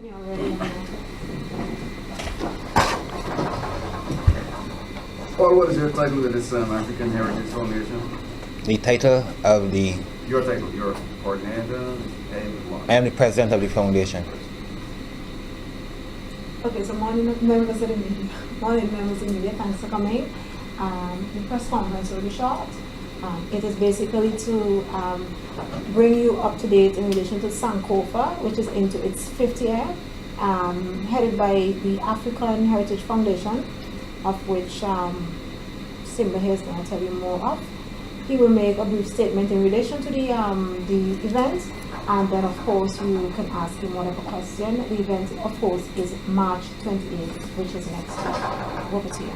Paul, what is your title of this African Heritage Foundation? The title of the... Your title, your coordinator, I am the president of the foundation. Okay, so morning members of the media, thanks for coming. The press conference will be short. It is basically to bring you up to date in relation to Sankofa, which is into its 5th year, headed by the African Heritage Foundation, of which Simba here is going to tell you more of. He will make a brief statement in relation to the event, and then of course you can ask him whatever question. The event, of course, is March 28th, which is next week. Over to you.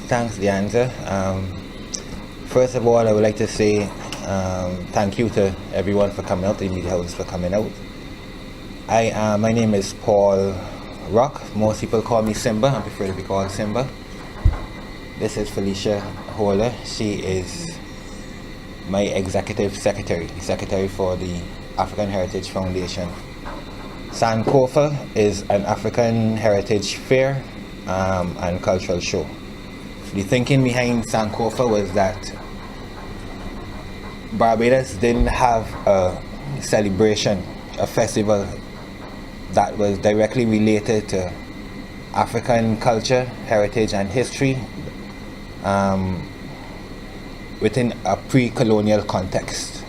Thanks, Deandra. First of all, I would like to say thank you to everyone for coming out, the media houses for coming out. My name is Paul Rock. Most people call me Simba. I prefer to be called Simba. This is Felicia Holder. She is my executive secretary for the African Heritage Foundation. Sankofa is an African heritage fair and cultural show. The thinking behind Sankofa was that Barbados didn't have a celebration, a festival that was directly related to African culture, heritage and history within a pre-colonial context.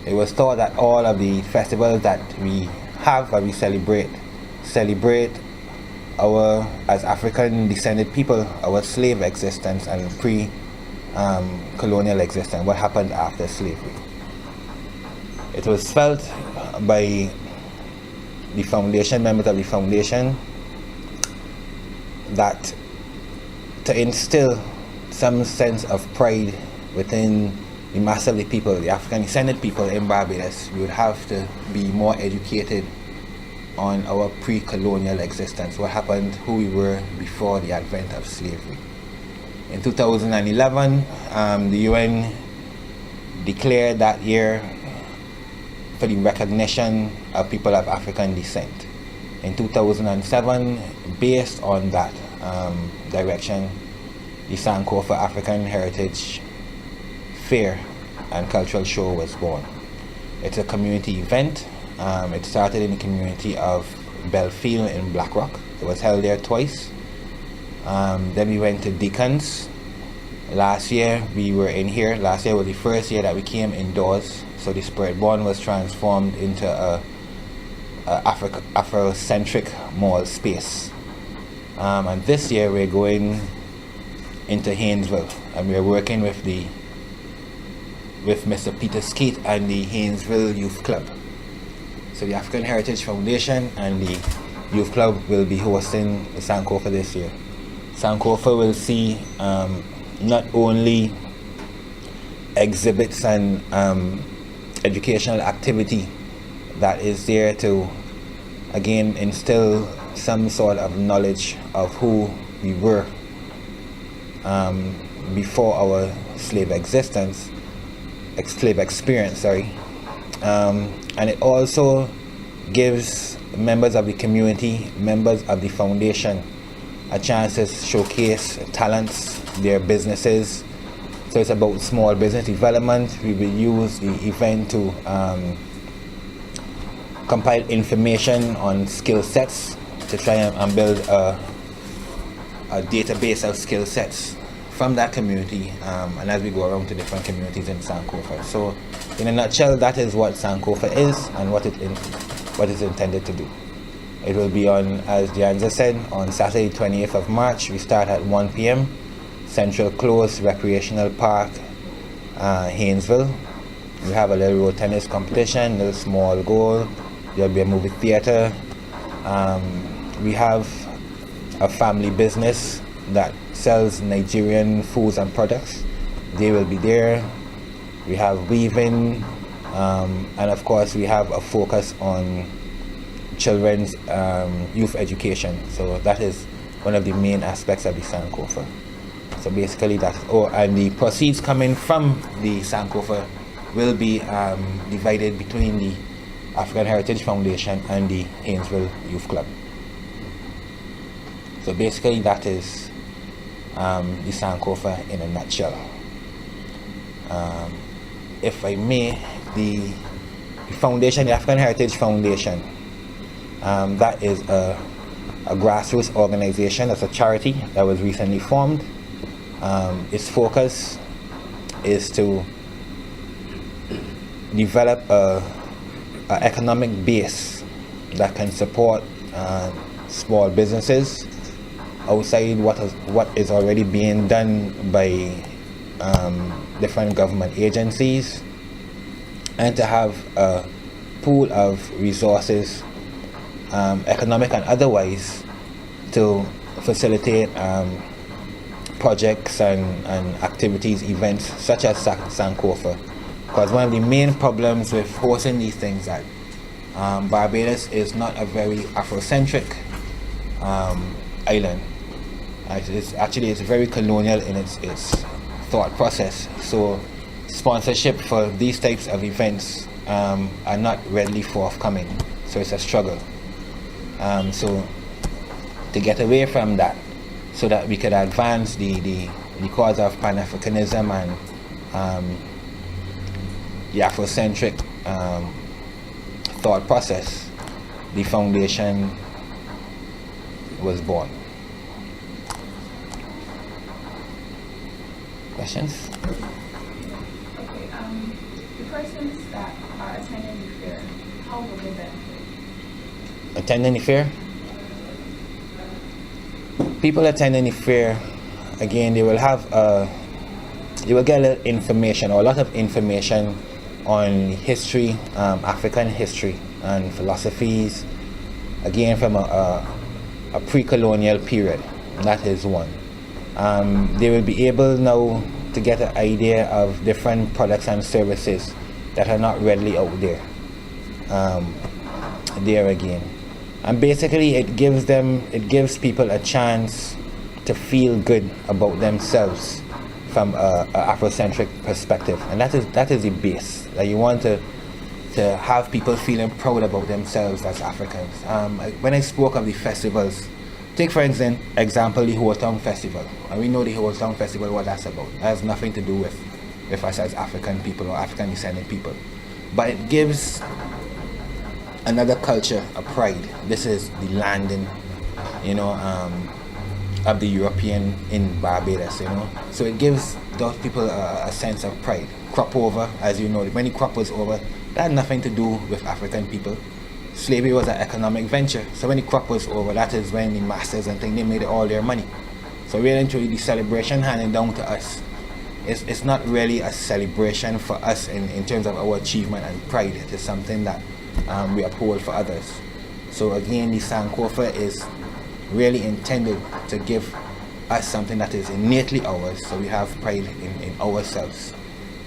It was thought that all of the festivals that we have and we celebrate our, as African descended people, our slave existence and pre-colonial existence, what happened after slavery. It was felt by the foundation, members of the foundation, that to instill some sense of pride within the mass of the people, the African descended people in Barbados, we would have to be more educated on our pre-colonial existence, what happened, who we were before the advent of slavery. In 2011, the UN declared that year for the recognition of people of African descent. In 2007, based on that direction, the Sankofa African Heritage Fair and Cultural Show was born. It's a community event. It started in the community of Belfield in Blackrock. It was held there twice. Then we went to Deacons. Last year we were in here. Last year was the first year that we came indoors. So the Spirit Born was transformed into a Afrocentric mall space. And this year we're going into Haynesville, and we're working with Mr. Peter Skeet and the Haynesville Youth Club. So the African Heritage Foundation and the Youth Club will be hosting the Sankofa this year. Sankofa will see not only exhibits and educational activity that is there to again instill some sort of knowledge of who we were before our slave experience, and it also gives members of the community, members of the foundation, a chance to showcase talents, their businesses. So it's about small business development. We will use the event to compile information on skill sets to try and build a database of skill sets from that community, and as we go around to different communities in Sankofa. So in a nutshell, that is what Sankofa is and what it's intended to do. It will be on, as Deandra said, on Saturday 28th of March. We start at 1 p.m. Central Close Recreational Park, Haynesville. We have a little road tennis competition, a little small goal. There'll be a movie theater. We have a family business that sells Nigerian foods and products. They will be there. We have weaving, and of course we have a focus on children's youth education. So that is one of the main aspects of the Sankofa. So basically that, and the proceeds coming from the Sankofa will be divided between the African Heritage Foundation and the Haynesville Youth Club. So basically that is the Sankofa in a nutshell. If I may, the foundation, the African Heritage Foundation, that is a grassroots organization. It's a charity that was recently formed. Its focus is to develop a economic base that can support small businesses outside what is already being done by different government agencies, and to have a pool of resources, economic and otherwise, to facilitate projects and activities, events such as Sankofa. Because one of the main problems with hosting these things that Barbados is not a very Afrocentric island. It's very colonial in its thought process. So sponsorship for these types of events are not readily forthcoming. So it's a struggle. So to get away from that, so that we could advance the cause of Pan-Africanism and the Afrocentric thought process, the foundation was born. Questions? Okay, the persons that are attending the fair, how will they benefit? Attending the fair? People attending the fair, again, they will get a little information, or a lot of information on history, African history and philosophies, again from a pre-colonial period. That is one. They will be able now to get an idea of different products and services that are not readily out there. There again. And basically it gives people a chance to feel good about themselves from a Afrocentric perspective. And that is the base. That you want to have people feeling proud about themselves as Africans. When I spoke of the festivals, take for example the Whole Town Festival. And we know the Whole Town Festival, what that's about. That has nothing to do with us as African people or African descendant people. But it gives another culture a pride. This is the landing, of the European in Barbados, So it gives those people a sense of pride. Crop over, as you know, when the crop was over, that had nothing to do with African people. Slavery was an economic venture. So when the crop was over, that is when the masters and things, they made all their money. So really and truly, the celebration handed down to us, it's not really a celebration for us in terms of our achievement and pride. It is something that we uphold for others. So again, the Sankofa is really intended to give us something that is innately ours, so we have pride in ourselves.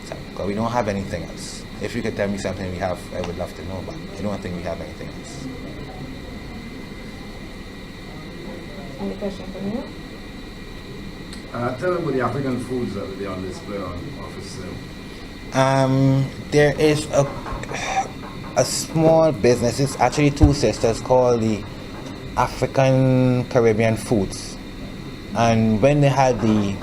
So, because we don't have anything else. If you could tell me something we have, I would love to know, but I don't think we have anything else. Any question from you? Tell me about the African foods that will be on display on office sale. There is a small business, it's actually two sisters, called the African Caribbean Foods. And when they had the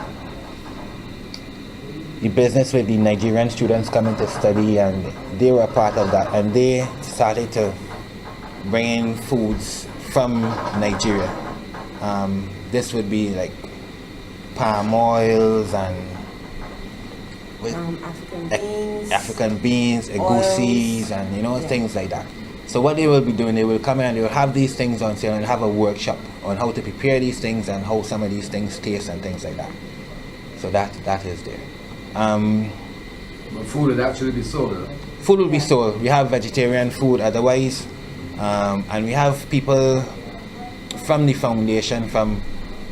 business with the Nigerian students coming to study, and they were a part of that, and they started to bring in foods from Nigeria. This would be like palm oils and African beans, egusis, and things like that. So what they will be doing, they will come in and they will have these things on sale and have a workshop on how to prepare these things and how some of these things taste and things like that. So that is there. But food would actually be sold. Food will be sold. We have vegetarian food otherwise, and we have people from the foundation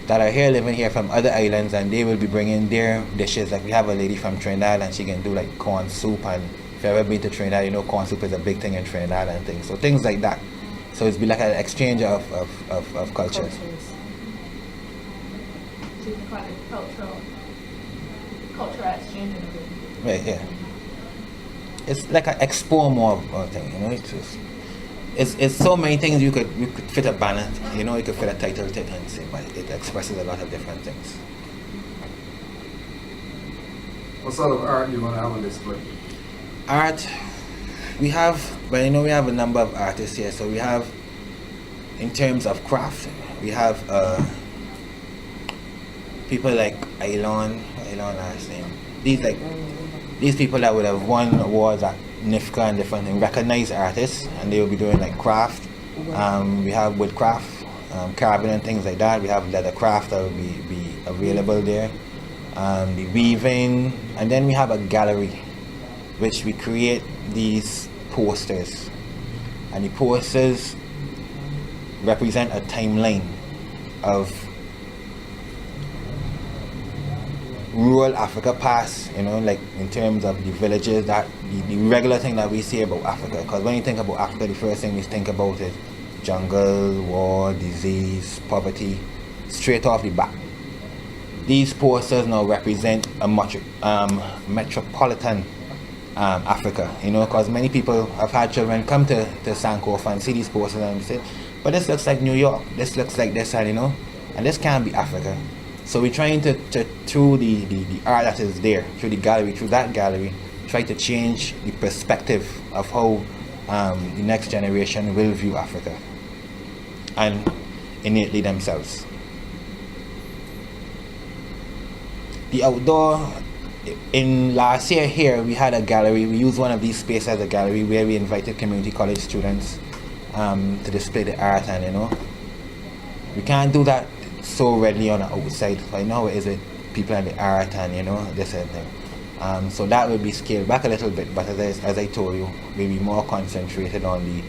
that are here living here from other islands, and they will be bringing their dishes. Like we have a lady from Trinidad, and she can do like corn soup, and if you've ever been to Trinidad, corn soup is a big thing in Trinidad and things. So things like that. So it's be like an exchange of cultures. So you call it cultural exchange. Right, yeah. it's like an expo more thing, you know. It's so many things you could fit a banner, you know, you could fit a title to it and say, but it expresses a lot of different things. What sort of art you want to have on display? Art, we have, well, you know, we have a number of artists here. So we have, in terms of craft, we have people like Ailon last name. These people that would have won awards at NIFCA and different things, recognized artists, and they will be doing like craft. We have woodcraft, carving and things like that. We have leather craft that will be available there. The weaving, and then we have a gallery which we create these posters, and the posters represent a timeline of rural Africa past, you know, like in terms of the villages, that the regular thing that we say about Africa. Because when you think about Africa, the first thing we think about is jungle, war, disease, poverty, straight off the bat. These posters now represent a metropolitan Africa, you know, because many people have had children come to Sankofa and see these posters and say, but this looks like New York, this looks like this, and you know, and this can't be Africa. So we're trying to through the art that is there, through that gallery, try to change the perspective of how the next generation will view Africa and innately themselves. The outdoor, in last year here, we had a gallery. We used one of these spaces as a gallery where we invited community college students to display the art, and you know, we can't do that so readily on the outside. So I know it is with people and the art and you know this and thing. So that will be scaled back a little bit, but as I told you, we'll be more concentrated on the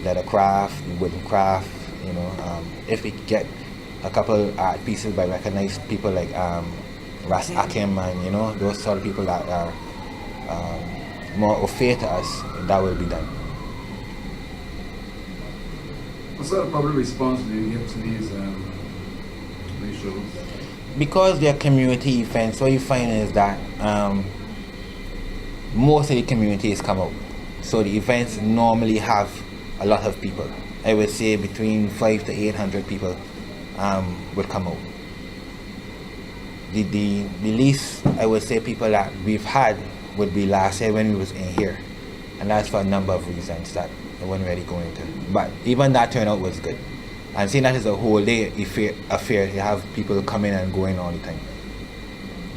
leather craft, the wooden craft. You know, if we get a couple art pieces by recognized people like Ras Akim and you know those sort of people that are more au fait to us, that will be done. What sort of public response do you give to these shows? Because they're community events, what you find is that most of the communities come out. So the events normally have a lot of people. I would say between 500 to 800 people would come out. The least, I would say, people that we've had would be last year when we was in here. And that's for a number of reasons that I wasn't really going into. But even that turnout was good. And seeing that is a whole day affair, you have people coming and going all the time.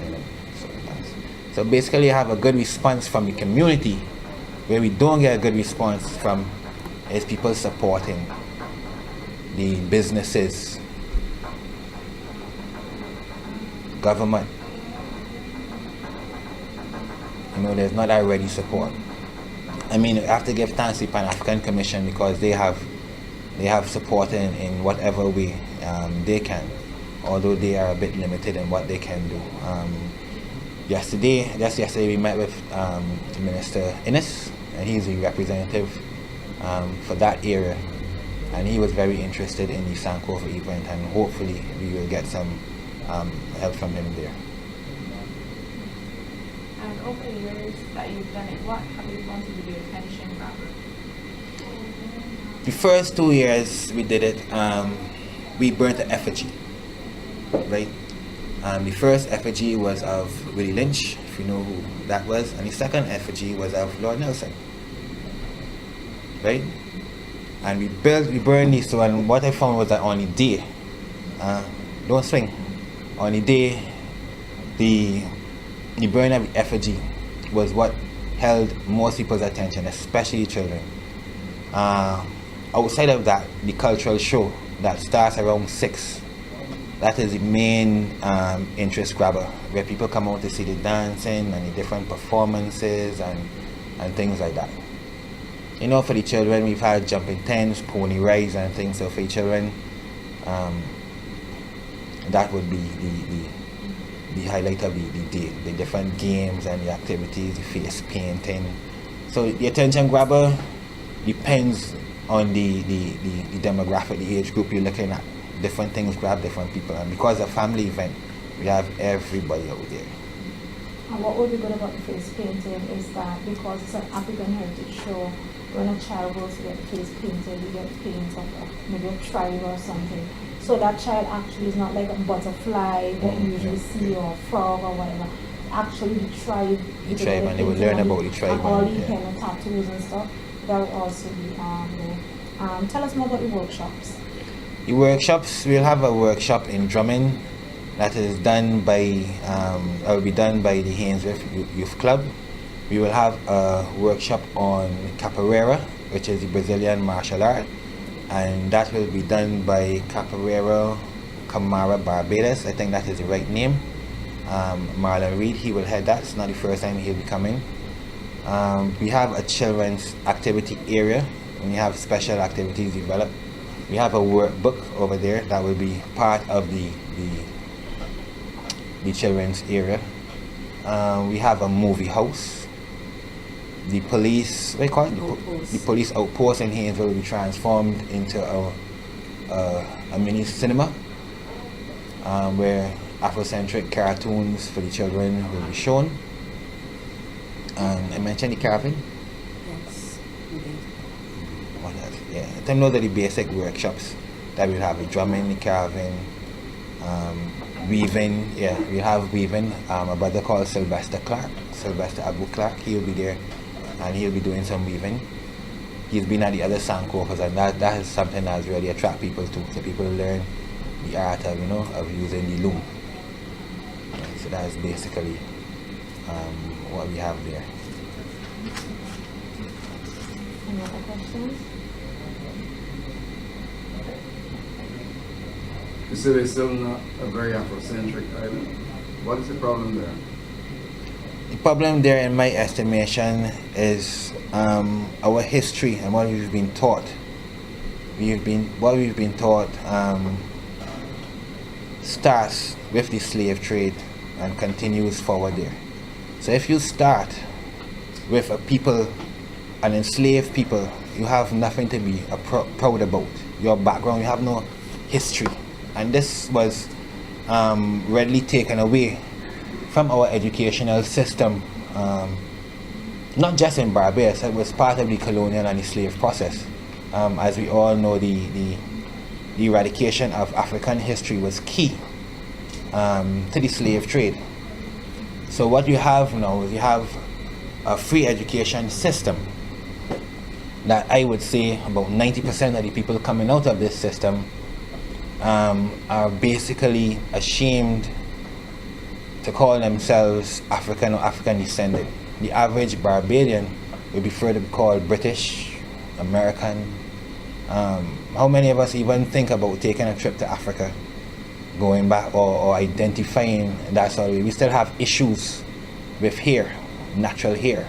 You know, so basically you have a good response from the community. Where we don't get a good response from is people supporting the businesses, government. You know, there's not that ready support. I mean, you have to give thanks to the Pan-African Commission because they have support in whatever way they can, although they are a bit limited in what they can do. Just yesterday we met with Minister Innes, and he's a representative for that area, and he was very interested in the Sankofa event, and hopefully we will get some help from him there. And over the years that you've done it, what have you found to be the attention grabber? The first 2 years we did it, we burnt the effigy, right? The first effigy was of Willie Lynch, if you know who that was, and the second effigy was of Lord Nelson, right? And we burned these two, and what I found was that on the day, don't swing, on the day, the burning of the effigy was what held most people's attention, especially children. Outside of that, the cultural show that starts around 6, that is the main interest grabber, where people come out to see the dancing and the different performances and things like that. You know, for the children, we've had jumping tents, pony rides and things. So for the children, that would be the highlight of the day, the different games and the activities, the face painting. So the attention grabber depends on the demographic, the age group you're looking at. Different things grab different people, and because it's a family event, we have everybody out there. And what would be good about the face painting is that because it's an African heritage show, when a child goes to get face painted, you get paint of maybe a tribe or something. So that child actually is not like a butterfly that you usually see or a frog or whatever. Actually the tribe. The tribe, and they will learn about the tribe. And all the kind of tattoos and stuff. That will also be there. Tell us more about the workshops. The workshops, we'll have a workshop in drumming that is done by, will be done by the Hainesville Youth Club. We will have a workshop on capoeira, which is the Brazilian martial art, and that will be done by Capoeira Camara Barbados. I think that is the right name. Marlon Reed, he will head that. It's not the first time he'll be coming. We have a children's activity area, and we have special activities developed. We have a workbook over there that will be part of the children's area. We have a movie house. The police, what do you call it? The police outpost in Hainesville will be transformed into a mini cinema where Afrocentric cartoons for the children will be shown. I mentioned the carving. Yes, we did. What else? Yeah, them those are the basic workshops that we'll have: the drumming, the carving, weaving. Yeah, we have weaving. A brother called Sylvester Abu Clark. He'll be there, and he'll be doing some weaving. He's been at the other Sankofas, and that is something that's really attract people to. So people learn the art of of using the loom. Right, so that's basically what we have there. Any other questions? You said it's still not a very Afrocentric island. What is the problem there? The problem there, in my estimation, is our history and what we've been taught. What we've been taught starts with the slave trade and continues forward there. So if you start with a people, an enslaved people, you have nothing to be proud about. Your background, you have no history. And this was readily taken away from our educational system, not just in Barbados. It was part of the colonial and the slave process. As we all know, the eradication of African history was key to the slave trade. So what you have now is you have a free education system that I would say about 90% of the people coming out of this system are basically ashamed to call themselves African or African descended. The average Barbadian would prefer to be called British, American. How many of us even think about taking a trip to Africa, going back or identifying that sort of way? We still have issues with hair, natural hair.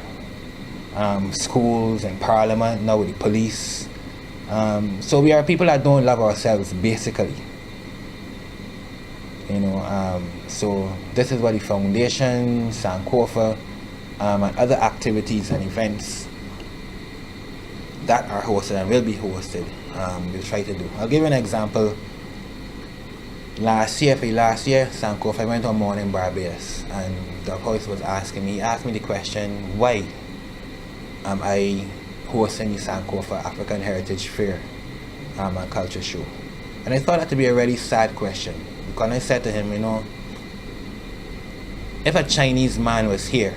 Schools and parliament, now with the police. So we are people that don't love ourselves, basically. So this is what the foundation, Sankofa, and other activities and events that are hosted and will be hosted, we'll try to do. I'll give you an example. Last year, Sankofa, I went on Morning Barbados, and the host was asking me, he asked me the question, why am I hosting the Sankofa African Heritage Fair and Culture Show? And I thought that to be a really sad question, because I said to him, if a Chinese man was here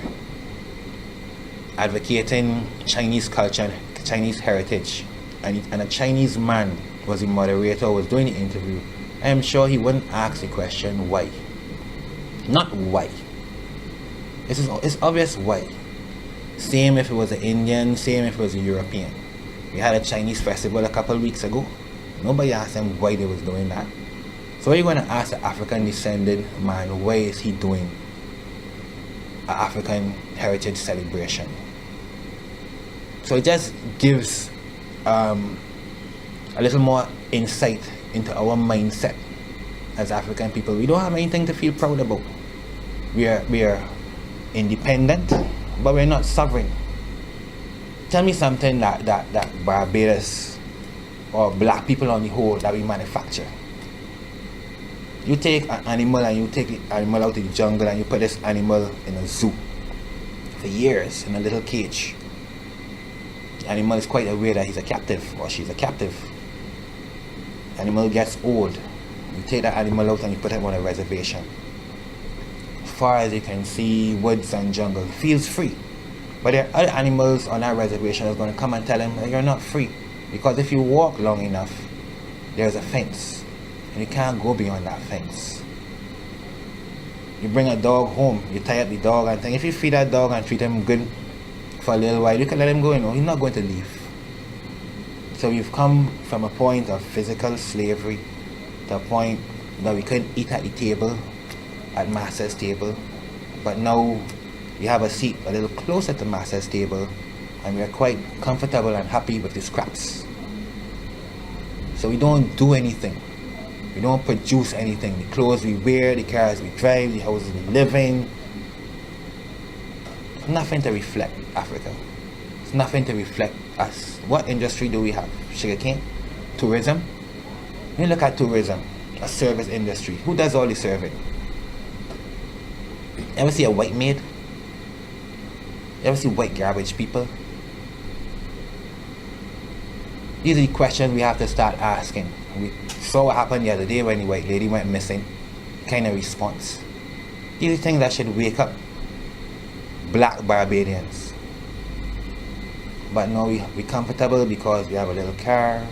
advocating Chinese culture and Chinese heritage, and a Chinese man was the moderator, was doing the interview, I am sure he wouldn't ask the question why. Not why. It's obvious why. Same if it was an Indian, same if it was a European. We had a Chinese festival a couple of weeks ago. Nobody asked them why they was doing that. So you're going to ask the African descended man, why is he doing an African heritage celebration? So it just gives a little more insight into our mindset as African people. We don't have anything to feel proud about. We are independent, but we're not sovereign. Tell me something that Barbados or black people on the whole that we manufacture. You take an animal and you take the animal out of the jungle and you put this animal in a zoo for years in a little cage. The animal is quite aware that he's a captive or she's a captive. The animal gets old. You take that animal out and you put him on a reservation. As far as you can see, woods and jungle, he feels free. But there are other animals on that reservation that's going to come and tell him that you're not free. Because if you walk long enough, there's a fence. And you can't go beyond that fence. You bring a dog home, you tie up the dog and think, if you feed that dog and treat him good for a little while, you can let him go, he's not going to leave. So we've come from a point of physical slavery to a point that we couldn't eat at the table, at master's table, but now we have a seat a little closer to master's table and we are quite comfortable and happy with the scraps. So we don't do anything. We don't produce anything. The clothes we wear, the cars we drive, the houses we live in. Nothing to reflect Africa. It's nothing to reflect us. What industry do we have? Sugarcane? Tourism? You look at tourism, a service industry. Who does all the serving? Ever see a white maid? Ever see white garbage people? These are the questions we have to start asking. We saw what happened the other day when the white lady went missing. Kind of response. These are things that should wake up black Barbadians. But now we're comfortable because we have a little car,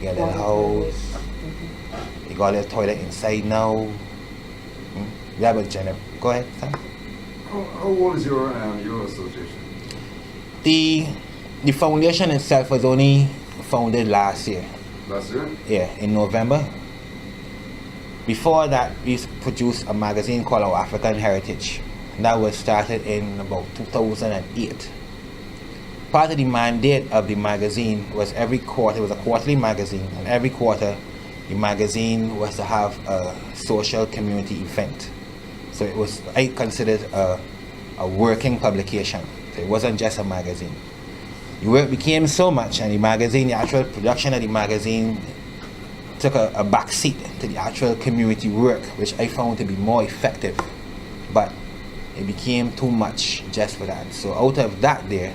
we have a little house, we got a little toilet inside now. We have a generator. Go ahead, Sam. How old is your association? The foundation itself was only founded last year. Last year? Yeah, in November. Before that, we used to produce a magazine called Our African Heritage. That was started in about 2008. Part of the mandate of the magazine was every quarter, it was a quarterly magazine, and every quarter the magazine was to have a social community event. So it was, I considered a working publication. So it wasn't just a magazine. The work became so much, and the magazine, the actual production of the magazine took a back seat to the actual community work, which I found to be more effective. But it became too much just for that. So out of that there,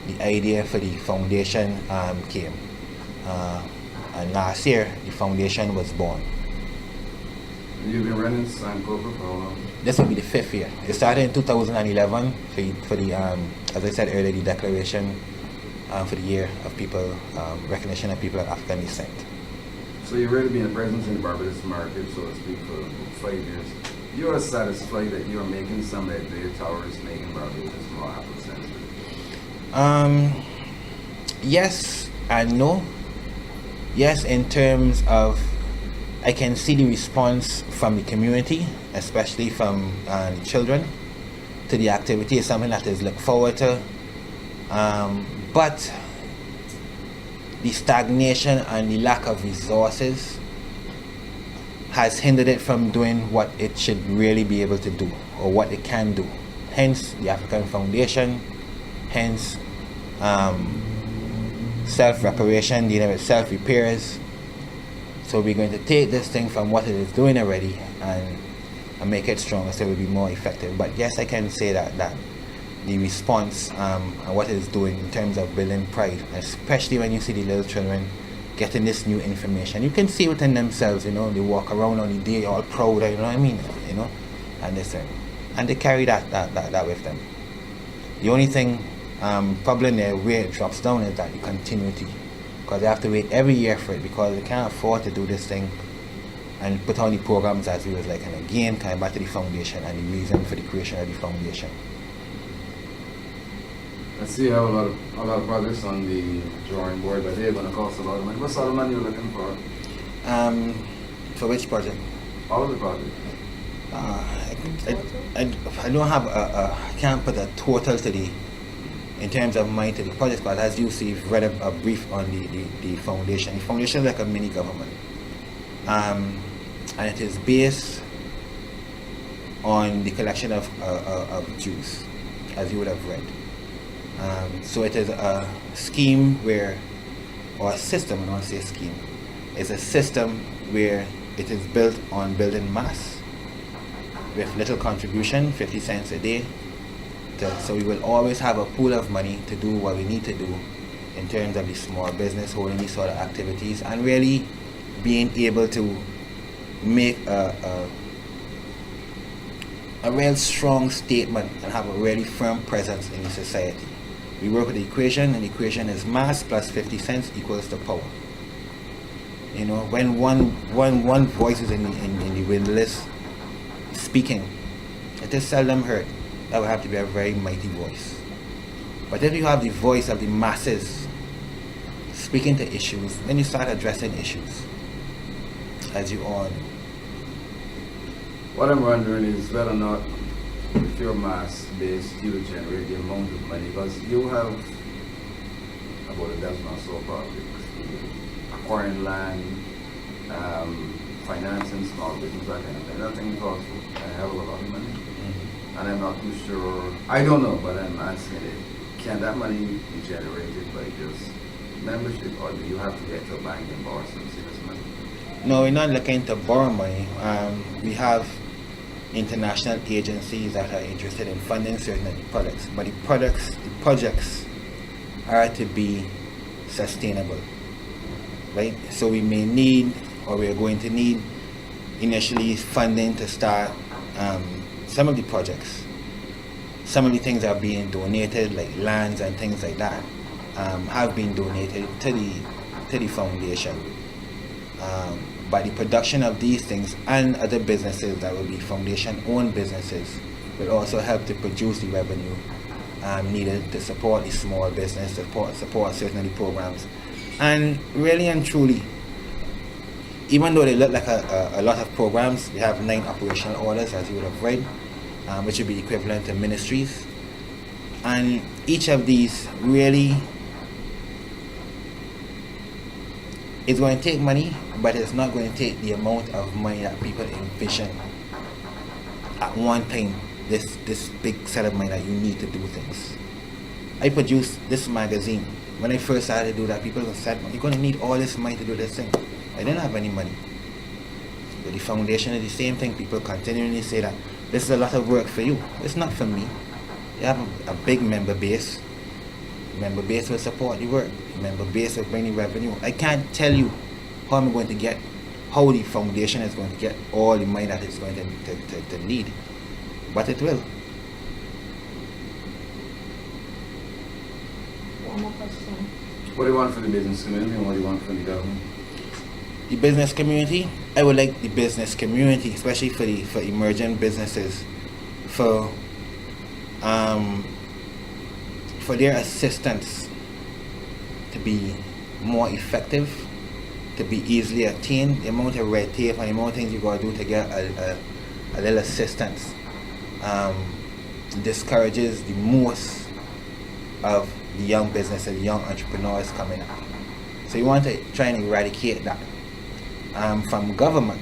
the idea for the foundation came. And last year, the foundation was born. You've been running Sankofa for how long? This will be the 5th year. It started in 2011 for the as I said earlier, the declaration for the year of people, recognition of people of African descent. So you've really been a presence in the Barbados market, so to speak, for 5 years. You are satisfied that you are making some of the towers making Barbados more Afrocentric? Yes and no. Yes, in terms of I can see the response from the community, especially from the children, to the activity. Is something that is looked forward to. But the stagnation and the lack of resources has hindered it from doing what it should really be able to do, or what it can do. Hence the African Foundation, hence self-reparation, dealing with self-repairs. So we're going to take this thing from what it is doing already and make it stronger so it will be more effective. But yes, I can say that the response and what it is doing in terms of building pride, especially when you see the little children getting this new information. You can see within themselves, they walk around on the day all proud, you know what I mean? And this thing. And they carry that with them. The only thing problem there where it drops down is that the continuity. Because they have to wait every year for it, because they can't afford to do this thing and put on the programs as we was like. And again, coming back to the foundation and the reason for the creation of the foundation. I see you have a lot of projects on the drawing board, but they're going to cost a lot of money. What sort of money are you looking for? For which project? All of the projects. I don't have I can't put a total to the in terms of money to the project, but as you see, you've read a brief on the foundation. The foundation is like a mini government, and it is based on the collection of Jews, as you would have read. So it is a scheme or a system, I don't want to say scheme, it's a system where it is built on building mass with little contribution, 50 cents a day. So we will always have a pool of money to do what we need to do in terms of the small business, holding these sort of activities, and really being able to make a real strong statement and have a really firm presence in the society. We work with the equation, and the equation is mass plus 50 cents equals to power. You know, when one voice is in the windlass speaking, it is seldom heard. That would have to be a very mighty voice. But if you have the voice of the masses speaking to issues, then you start addressing issues, as you all know. What I'm wondering is whether or not if you're mass-based, you will generate the amount of money, because you have about a dozen or so projects. Acquiring land, financing small business, that kind of thing. That thing costs a hell of a lot of money. And I'm not too sure, I don't know, but I'm asking it, can that money be generated by just membership, or do you have to get to a bank and borrow some serious money? No, we're not looking to borrow money. We have international agencies that are interested in funding certain of the products, but the projects are to be sustainable, right? So we may need, or we're going to need, initially funding to start some of the projects. Some of the things are being donated, like lands and things like that, have been donated to the foundation. But the production of these things and other businesses that will be foundation-owned businesses will also help to produce the revenue needed to support the small business, support certain of the programs. And really and truly, even though they look like a lot of programs, we have 9 operational orders, as you would have read, which would be equivalent to ministries. And each of these really is going to take money, but it's not going to take the amount of money that people envision at one time, this big set of money that you need to do things. I produced this magazine. When I first started to do that, people said, you're going to need all this money to do this thing. I didn't have any money. But the foundation is the same thing. People continually say that this is a lot of work for you. It's not for me. You have a big member base. Member base will support the work. Member base will bring the revenue. I can't tell you how I'm going to get, how the foundation is going to get all the money that it's going to need. But it will. One more question. What do you want for the business community, and what do you want from the government? The business community, I would like the business community, especially for emerging businesses, for their assistance to be more effective, to be easily attained. The amount of red tape and the amount of things you gotta do to get a little assistance discourages the most of the young businesses, the young entrepreneurs coming up. So you want to try and eradicate that. From government,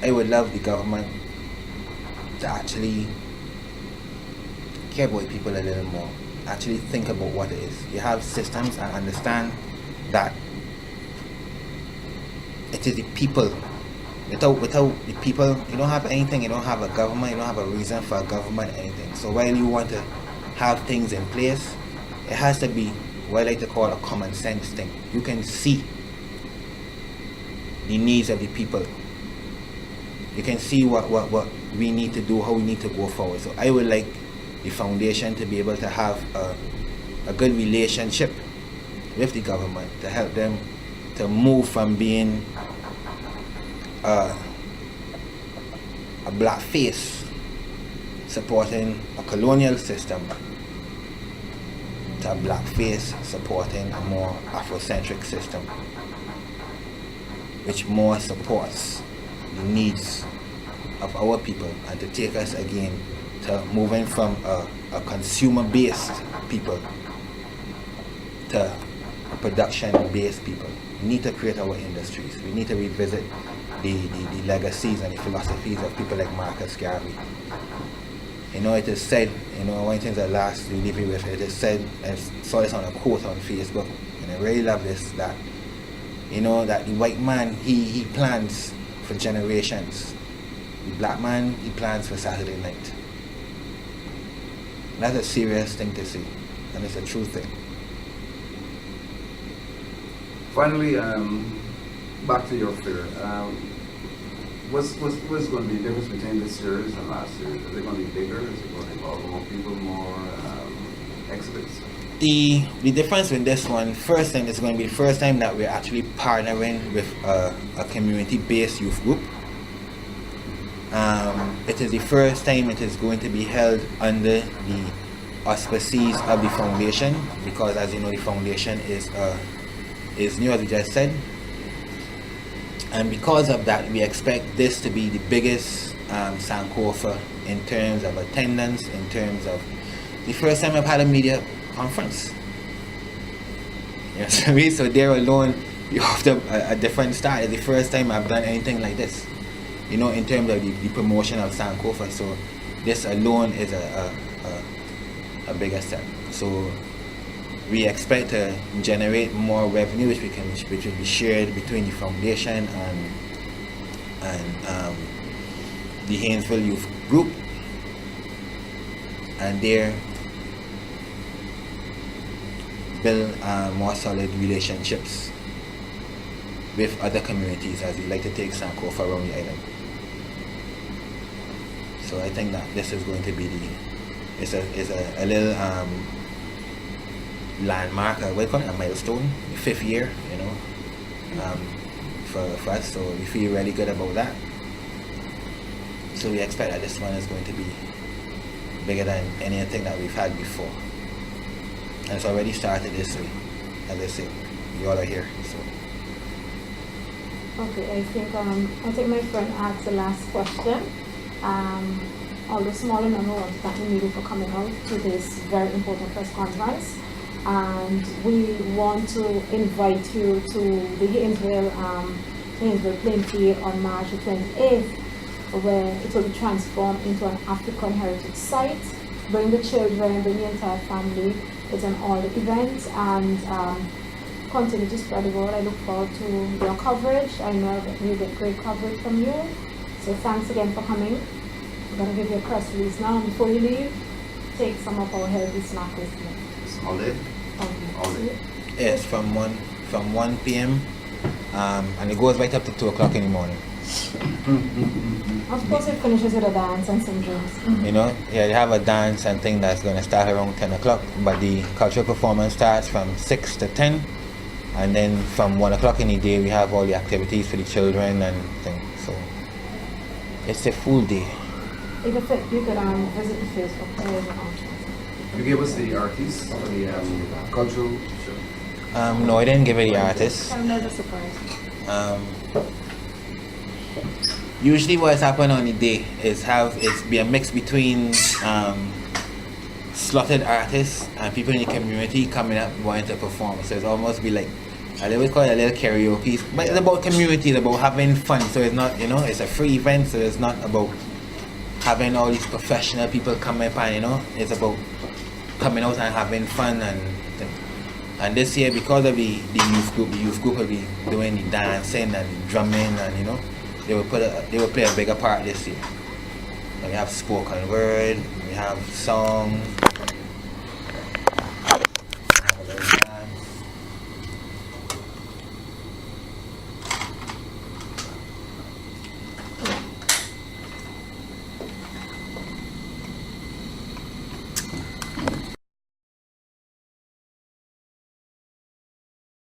I would love the government to actually care about people a little more, actually think about what it is. You have systems and understand that it is the people. Without the people, you don't have anything. You don't have a government. You don't have a reason for a government, anything. So while you want to have things in place, it has to be what I like to call a common sense thing. You can see the needs of the people. You can see what we need to do, how we need to go forward. So I would like the foundation to be able to have a good relationship with the government to help them to move from being a black face supporting a colonial system to a black face supporting a more Afrocentric system, which more supports the needs of our people, and to take us again to moving from a consumer-based people to a production-based people. We need to create our industries. We need to revisit the legacies and the philosophies of people like Marcus Garvey. You know, it is said, you know, one of the things that last we leave you with, it is said, I saw this on a quote on Facebook, and I really love this, that, you know, that the white man, he plans for generations. The black man, he plans for Saturday night. That's a serious thing to say, and it's a true thing. Finally, back to your fair. What's going to be the difference between this series and last series? Is it going to be bigger? Is it going to involve more people, more exhibits? The difference with this one, first thing, is going to be the first time that we're actually partnering with a community-based youth group. It is the first time it is going to be held under the auspices of the foundation, because as you know, the foundation is new, as we just said. And because of that, we expect this to be the biggest Sankofa in terms of attendance, in terms of the first time I've had a media conference. Yes, I mean, so there alone, you have to a different start. It's the first time I've done anything like this, you know, in terms of the promotion of Sankofa. So this alone is a bigger step. So we expect to generate more revenue, which will be shared between the foundation and the Haynesville Youth Group, and there build more solid relationships with other communities as we like to take Sankofa around the island. So I think that this is going to be it's a little landmark, what do you call it, a milestone, the 5th year, you know, for us. So we feel really good about that. So we expect that this one is going to be bigger than anything that we've had before. And it's already started this way. As I say, you all are here. So. Okay, I think my friend asked the last question. Although smaller number want to thank the media for coming out to this very important press conference. And we want to invite you to the Haynesville playing field on March 28th, where it will be transformed into an African heritage site. Bring the children, bring the entire family. It's an all-day event, and continue to spread the word. I look forward to your coverage. I know that we'll get great coverage from you. So thanks again for coming. I'm going to give you a press release now. Before you leave, take some of our healthy snack with you. It's all day? All day. Yes, from 1 p.m. And it goes right up to 2 o'clock in the morning. Of course, it finishes with a dance and some drinks. You know, yeah, they have a dance and thing that's going to start around 10 o'clock, but the cultural performance starts from 6 to 10, and then from 1 o'clock in the day we have all the activities for the children and things. So it's a full day. You could visit the Facebook page. You gave us the artists for the cultural show? No, I didn't give it the artists. I'm never surprised. Usually what's happened on the day is be a mix between slotted artists and people in the community coming up wanting to perform. So it's almost be like, they would call it a little karaoke, but it's about community, it's about having fun. So it's not, you know, it's a free event, so it's not about having all these professional people come up and, you know, it's about coming out and having fun. And this year, because of the youth group will be doing the dancing and the drumming, and, you know, they will play a bigger part this year. And we have spoken word, we have song,